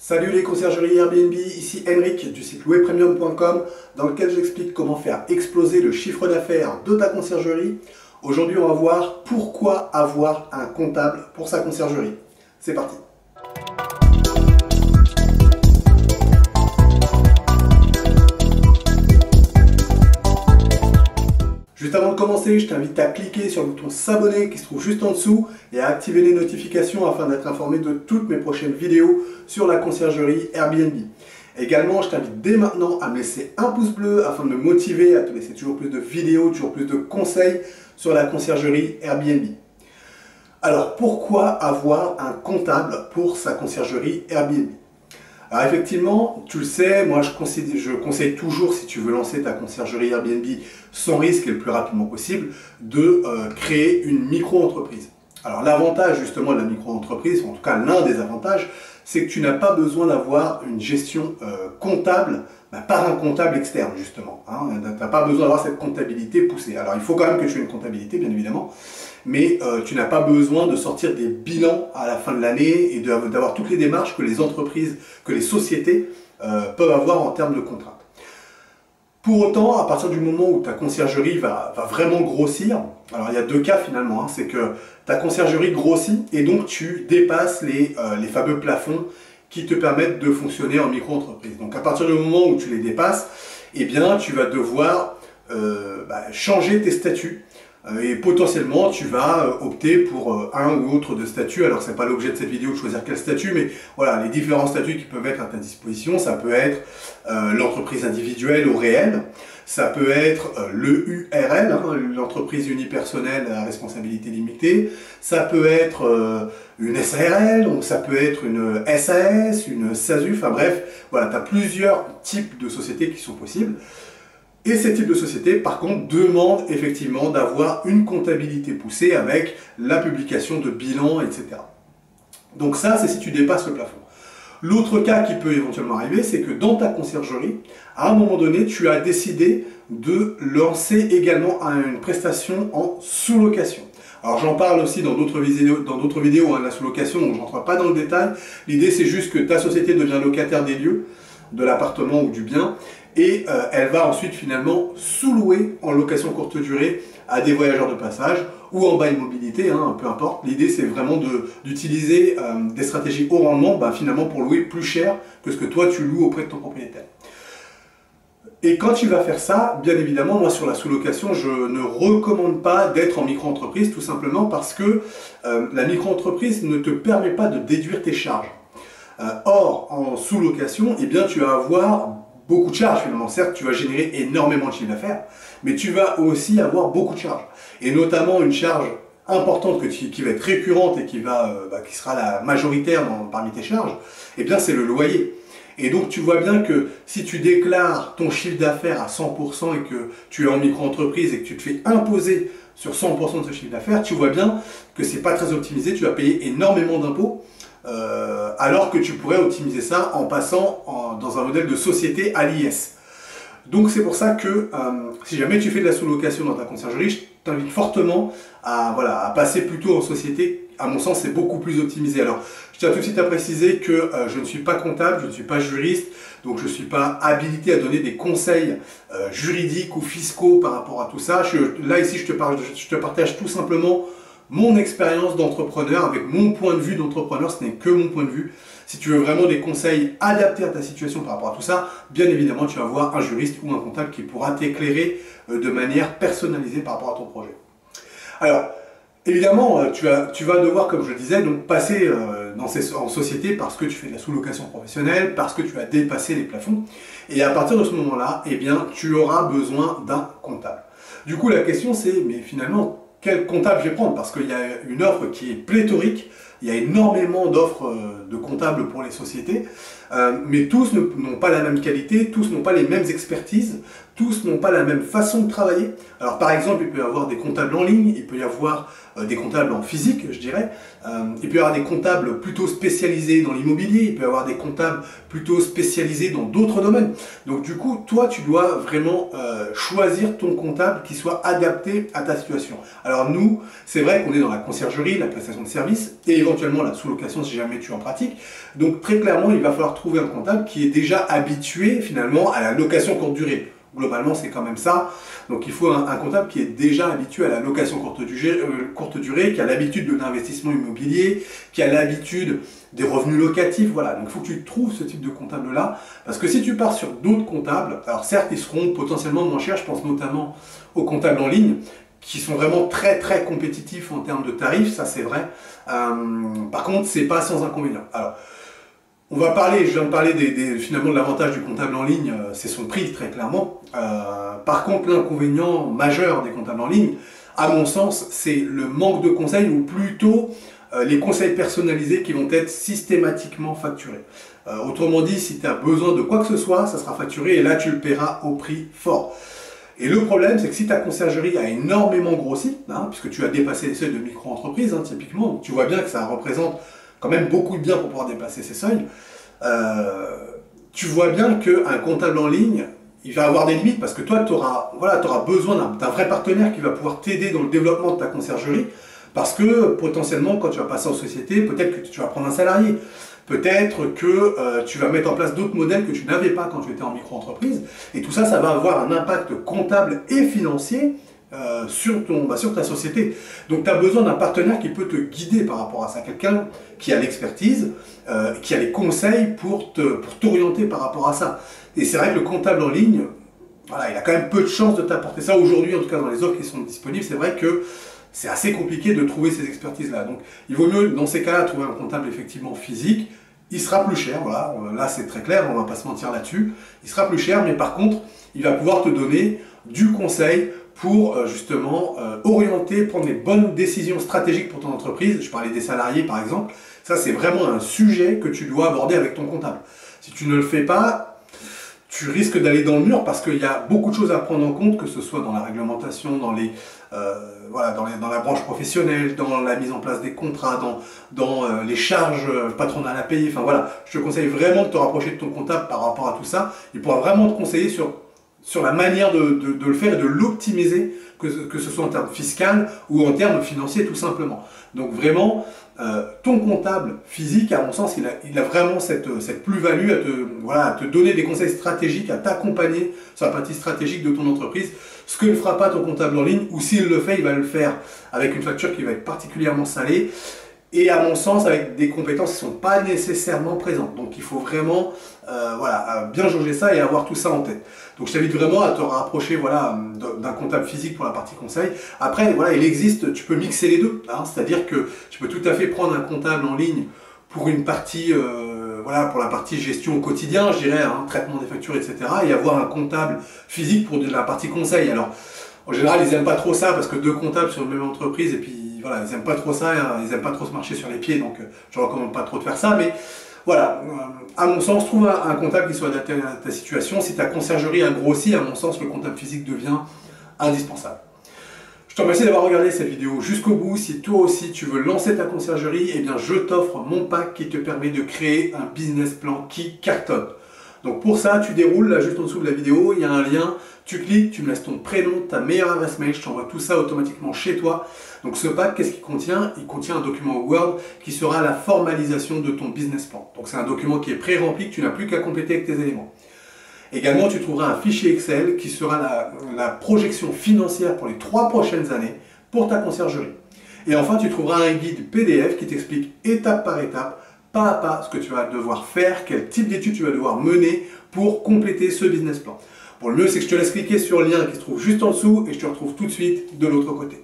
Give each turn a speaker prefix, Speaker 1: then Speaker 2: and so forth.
Speaker 1: Salut les conciergeries Airbnb, ici Henrik du site louerpremium.com dans lequel j'explique comment faire exploser le chiffre d'affaires de ta conciergerie. Aujourd'hui on va voir pourquoi avoir un comptable pour sa conciergerie. C'est parti. Juste avant de commencer, je t'invite à cliquer sur le bouton s'abonner qui se trouve juste en dessous et à activer les notifications afin d'être informé de toutes mes prochaines vidéos sur la conciergerie Airbnb. Également, je t'invite dès maintenant à me laisser un pouce bleu afin de me motiver à te laisser toujours plus de vidéos, toujours plus de conseils sur la conciergerie Airbnb. Alors, pourquoi avoir un comptable pour sa conciergerie Airbnb ? Alors effectivement, tu le sais, moi je conseille toujours, si tu veux lancer ta conciergerie Airbnb sans risque et le plus rapidement possible, de créer une micro-entreprise. Alors l'avantage justement de la micro-entreprise, en tout cas l'un des avantages, c'est que tu n'as pas besoin d'avoir une gestion comptable par un comptable externe justement. Tu n'as pas besoin d'avoir cette comptabilité poussée. Alors il faut quand même que tu aies une comptabilité bien évidemment, mais tu n'as pas besoin de sortir des bilans à la fin de l'année et d'avoir toutes les démarches que les entreprises, que les sociétés peuvent avoir en termes de contraintes. Pour autant, à partir du moment où ta conciergerie va vraiment grossir, alors il y a deux cas finalement, c'est que ta conciergerie grossit et donc tu dépasses les fameux plafonds qui te permettent de fonctionner en micro-entreprise. Donc à partir du moment où tu les dépasses, eh bien tu vas devoir changer tes statuts. Et potentiellement, tu vas opter pour un ou autre de statut. Alors, ce n'est pas l'objet de cette vidéo de choisir quel statut, mais voilà, les différents statuts qui peuvent être à ta disposition. Ça peut être l'entreprise individuelle au réel. Ça peut être l'EURL, l'entreprise unipersonnelle à responsabilité limitée. Ça peut être une SARL, donc ça peut être une SAS, une SASU. Enfin bref, voilà, tu as plusieurs types de sociétés qui sont possibles. Et ces types de sociétés, par contre, demandent effectivement d'avoir une comptabilité poussée avec la publication de bilans, etc. Donc ça, c'est si tu dépasses le plafond. L'autre cas qui peut éventuellement arriver, c'est que dans ta conciergerie, à un moment donné, tu as décidé de lancer également une prestation en sous-location. Alors j'en parle aussi dans d'autres vidéos, de la sous-location, donc je n'entre pas dans le détail. L'idée, c'est juste que ta société devient locataire des lieux, de l'appartement ou du bien, et elle va ensuite finalement sous-louer en location courte durée à des voyageurs de passage ou en bail mobilité, peu importe. L'idée c'est vraiment d'utiliser des stratégies haut rendement finalement pour louer plus cher que ce que toi tu loues auprès de ton propriétaire. Et quand tu vas faire ça, bien évidemment, moi sur la sous-location, je ne recommande pas d'être en micro-entreprise tout simplement parce que la micro-entreprise ne te permet pas de déduire tes charges. Or, en sous-location, eh bien, tu vas avoir beaucoup de charges finalement. Certes, tu vas générer énormément de chiffre d'affaires, mais tu vas aussi avoir beaucoup de charges. Et notamment une charge importante qui va être récurrente et qui sera la majoritaire parmi tes charges, eh bien, c'est le loyer. Et donc, tu vois bien que si tu déclares ton chiffre d'affaires à 100% et que tu es en micro-entreprise et que tu te fais imposer sur 100% de ce chiffre d'affaires, tu vois bien que c'est pas très optimisé, tu vas payer énormément d'impôts. Alors que tu pourrais optimiser ça en passant dans un modèle de société à l'IS. Donc c'est pour ça que si jamais tu fais de la sous-location dans ta conciergerie, je t'invite fortement à passer plutôt en société. À mon sens, c'est beaucoup plus optimisé. Alors, je tiens tout de suite à préciser que je ne suis pas comptable, je ne suis pas juriste, donc je ne suis pas habilité à donner des conseils juridiques ou fiscaux par rapport à tout ça. Là, ici, je te partage tout simplement mon expérience d'entrepreneur avec mon point de vue d'entrepreneur, ce n'est que mon point de vue. Si tu veux vraiment des conseils adaptés à ta situation par rapport à tout ça, bien évidemment, tu vas voir un juriste ou un comptable qui pourra t'éclairer de manière personnalisée par rapport à ton projet. Alors, évidemment, tu vas devoir, comme je le disais, donc passer en société parce que tu fais de la sous-location professionnelle, parce que tu as dépassé les plafonds. Et à partir de ce moment-là, eh bien, tu auras besoin d'un comptable. Du coup, la question c'est, mais finalement, quel comptable je vais prendre? Parce qu'il y a une offre qui est pléthorique, il y a énormément d'offres de comptables pour les sociétés, mais tous n'ont pas la même qualité, tous n'ont pas les mêmes expertises, tous n'ont pas la même façon de travailler. Alors par exemple, il peut y avoir des comptables en ligne, il peut y avoir des comptables en physique, je dirais. Il peut y avoir des comptables plutôt spécialisés dans l'immobilier, il peut y avoir des comptables plutôt spécialisés dans d'autres domaines. Donc du coup, toi, tu dois vraiment choisir ton comptable qui soit adapté à ta situation. Alors nous, c'est vrai qu'on est dans la conciergerie, la prestation de service, et éventuellement la sous-location si jamais tu en pratiques. Donc très clairement, il va falloir trouver un comptable qui est déjà habitué finalement à la location courte durée. Globalement, c'est quand même ça. Donc il faut un comptable qui est déjà habitué à la location courte durée, qui a l'habitude de l'investissement immobilier, qui a l'habitude des revenus locatifs. Voilà, donc il faut que tu trouves ce type de comptable-là. Parce que si tu pars sur d'autres comptables, alors certes, ils seront potentiellement moins chers, je pense notamment aux comptables en ligne, qui sont vraiment très très compétitifs en termes de tarifs, ça c'est vrai. Par contre, c'est pas sans inconvénient. Alors, on va parler, je viens de parler finalement de l'avantage du comptable en ligne, c'est son prix très clairement. Par contre, l'inconvénient majeur des comptables en ligne, à mon sens, c'est le manque de conseils ou plutôt les conseils personnalisés qui vont être systématiquement facturés. Autrement dit, si tu as besoin de quoi que ce soit, ça sera facturé et là tu le paieras au prix fort. Et le problème, c'est que si ta conciergerie a énormément grossi, puisque tu as dépassé les seuils de micro-entreprise, typiquement, tu vois bien que ça représente quand même beaucoup de biens pour pouvoir dépasser ces seuils, tu vois bien qu'un comptable en ligne, il va avoir des limites parce que toi, tu auras besoin d'un vrai partenaire qui va pouvoir t'aider dans le développement de ta conciergerie parce que potentiellement, quand tu vas passer en société, peut-être que tu vas prendre un salarié. Peut-être que tu vas mettre en place d'autres modèles que tu n'avais pas quand tu étais en micro-entreprise. Et tout ça, ça va avoir un impact comptable et financier sur ta société. Donc tu as besoin d'un partenaire qui peut te guider par rapport à ça, quelqu'un qui a l'expertise, qui a les conseils pour t'orienter par rapport à ça. Et c'est vrai que le comptable en ligne, voilà, il a quand même peu de chances de t'apporter ça aujourd'hui, en tout cas dans les offres qui sont disponibles. C'est vrai que c'est assez compliqué de trouver ces expertises-là. Donc il vaut mieux dans ces cas-là trouver un comptable effectivement physique. Il sera plus cher, voilà, là c'est très clair, on ne va pas se mentir là-dessus. Il sera plus cher, mais par contre, il va pouvoir te donner du conseil pour justement orienter, prendre les bonnes décisions stratégiques pour ton entreprise. Je parlais des salariés par exemple. Ça, c'est vraiment un sujet que tu dois aborder avec ton comptable. Si tu ne le fais pas, tu risques d'aller dans le mur parce qu'il y a beaucoup de choses à prendre en compte, que ce soit dans la réglementation, dans la branche professionnelle, dans la mise en place des contrats, dans les charges patronales à payer. Enfin voilà, je te conseille vraiment de te rapprocher de ton comptable par rapport à tout ça. Il pourra vraiment te conseiller sur la manière de le faire et de l'optimiser, que ce soit en termes fiscal ou en termes financiers tout simplement. Donc vraiment, ton comptable physique, à mon sens, il a vraiment cette plus-value à te donner des conseils stratégiques, à t'accompagner sur la partie stratégique de ton entreprise, ce que ne fera pas ton comptable en ligne, ou s'il le fait, il va le faire avec une facture qui va être particulièrement salée, et à mon sens, avec des compétences qui ne sont pas nécessairement présentes. Donc il faut vraiment bien jauger ça et avoir tout ça en tête. Donc je t'invite vraiment à te rapprocher d'un comptable physique pour la partie conseil. Après, il existe, tu peux mixer les deux. C'est-à-dire que tu peux tout à fait prendre un comptable en ligne pour une partie, pour la partie gestion au quotidien, je dirais, traitement des factures, etc. Et avoir un comptable physique pour de la partie conseil. Alors, en général, ils n'aiment pas trop ça parce que deux comptables sur une même entreprise, et puis voilà, ils n'aiment pas trop ça, ils n'aiment pas trop se marcher sur les pieds, donc je ne recommande pas trop de faire ça, mais voilà, à mon sens, trouve un comptable qui soit adapté à ta situation. Si ta conciergerie a grossi, à mon sens, le comptable physique devient indispensable. Je te remercie d'avoir regardé cette vidéo jusqu'au bout. Si toi aussi tu veux lancer ta conciergerie, eh bien je t'offre mon pack qui te permet de créer un business plan qui cartonne. Donc pour ça, tu déroules là juste en dessous de la vidéo, il y a un lien, tu cliques, tu me laisses ton prénom, ta meilleure adresse mail, je t'envoie tout ça automatiquement chez toi. Donc ce pack, qu'est-ce qu'il contient? Il contient un document Word qui sera la formalisation de ton business plan. Donc c'est un document qui est pré-rempli, que tu n'as plus qu'à compléter avec tes éléments. Également, tu trouveras un fichier Excel qui sera la projection financière pour les 3 prochaines années pour ta conciergerie. Et enfin, tu trouveras un guide PDF qui t'explique étape par étape, pas à pas, ce que tu vas devoir faire, quel type d'études tu vas devoir mener pour compléter ce business plan. Bon, le mieux, c'est que je te laisse cliquer sur le lien qui se trouve juste en dessous et je te retrouve tout de suite de l'autre côté.